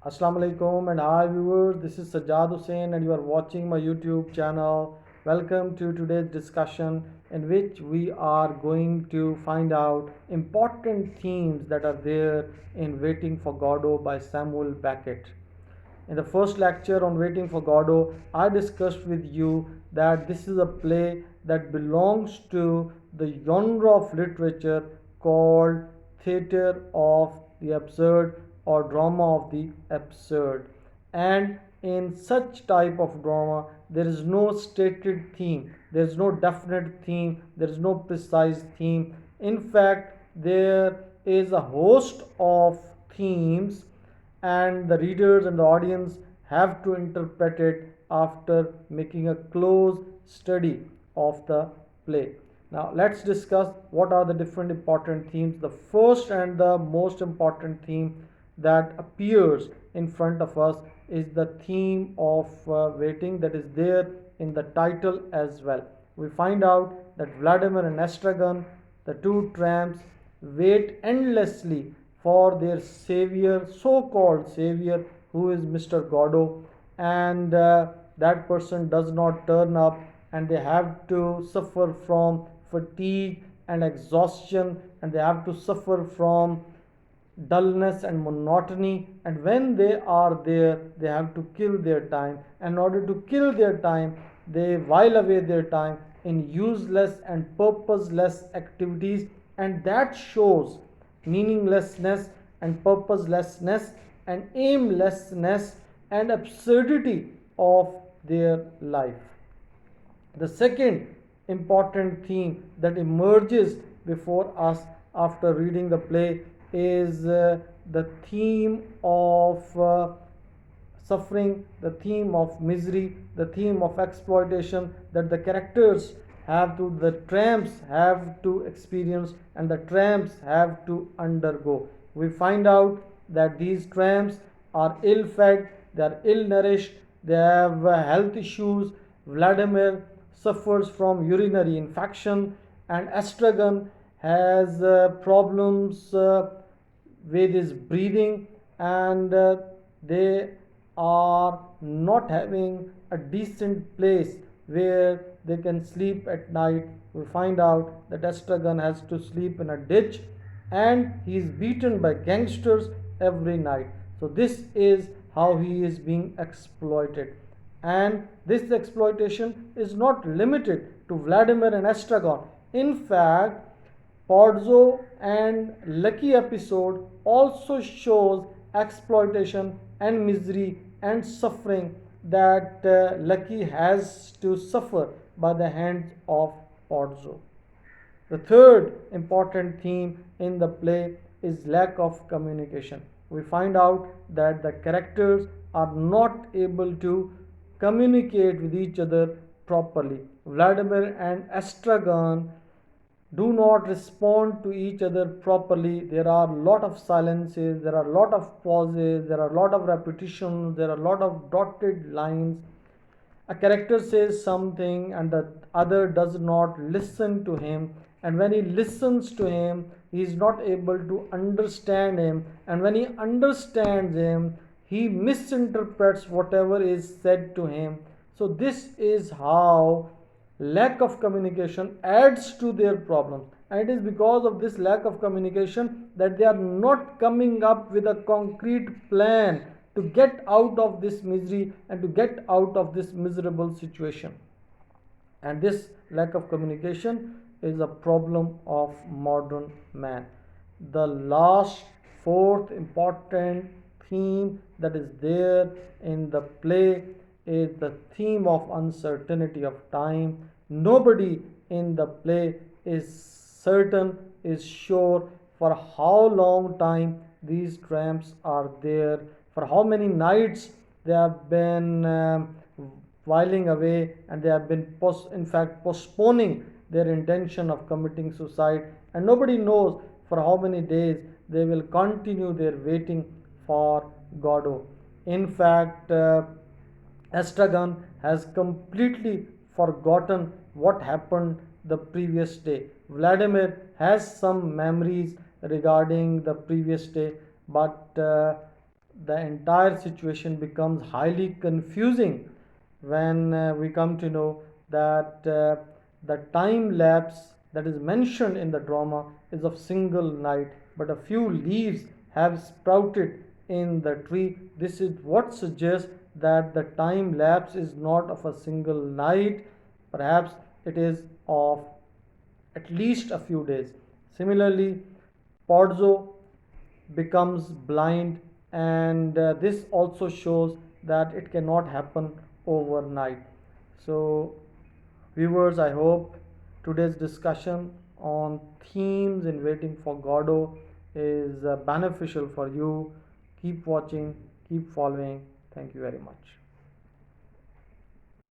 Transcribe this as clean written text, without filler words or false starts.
Assalamu alaikum and hi viewers, this is Sajjad Hussain and you are watching my YouTube channel. Welcome to today's discussion in which we are going to find out important themes that are there in Waiting for Godot by Samuel Beckett. In the first lecture on Waiting for Godot, I discussed with you that this is a play that belongs to the genre of literature called theater of the absurd or drama of the absurd. And in such type of drama, there is no stated theme, there is no definite theme, there is no precise theme. In fact, there is a host of themes and the readers and the audience have to interpret it after making a close study of the play. Now, let's discuss what are the different important themes. The first and the most important theme that appears in front of us is the theme of waiting, that is there in the title as well. We find out that Vladimir and Estragon, the two tramps, wait endlessly for their savior, so called savior, who is Mr. Godot, and that person does not turn up, and they have to suffer from fatigue and exhaustion, and they have to suffer from dullness and monotony, and when they are there they have to kill their time. In order to kill their time, they while away their time in useless and purposeless activities, and that shows meaninglessness and purposelessness and aimlessness and absurdity of their life. The second important theme that emerges before us after reading the play is the theme of suffering, the theme of misery, the theme of exploitation that the characters the tramps have to experience and the tramps have to undergo. We find out that these tramps are ill fed, they are ill nourished, they have health issues. Vladimir suffers from urinary infection, and Estragon has problems with his breathing, and they are not having a decent place where they can sleep at night. We find out that Estragon has to sleep in a ditch and he is beaten by gangsters every night. So, this is how he is being exploited. And this exploitation is not limited to Vladimir and Estragon. In fact, Pozzo and Lucky episode also shows exploitation and misery and suffering that Lucky has to suffer by the hands of Pozzo. The third important theme in the play is lack of communication. We find out that the characters are not able to communicate with each other properly. Vladimir and Estragon do not respond to each other properly. There are a lot of silences, there are a lot of pauses, there are a lot of repetitions, there are a lot of dotted lines. A character says something and the other does not listen to him, and when he listens to him he is not able to understand him, and when he understands him he misinterprets whatever is said to him. So this is how lack of communication adds to their problems, and it is because of this lack of communication that they are not coming up with a concrete plan to get out of this misery and to get out of this miserable situation. And this lack of communication is a problem of modern man. The last fourth important theme that is there in the play is the theme of uncertainty of time. Nobody in the play is certain, is sure for how long time these tramps are there, for how many nights they have been whiling away, and they have been in fact postponing their intention of committing suicide, and nobody knows for how many days they will continue their waiting for Godot. In fact, Estragon has completely forgotten what happened the previous day. Vladimir has some memories regarding the previous day, but the entire situation becomes highly confusing when we come to know that the time lapse that is mentioned in the drama is of single night, but a few leaves have sprouted in the tree. This is what suggests that the time lapse is not of a single night, perhaps it is of at least a few days. Similarly, Pozzo becomes blind, and this also shows that it cannot happen overnight. So, viewers, I hope today's discussion on themes in Waiting for Godot is beneficial for you. Keep watching, keep following. Thank you very much.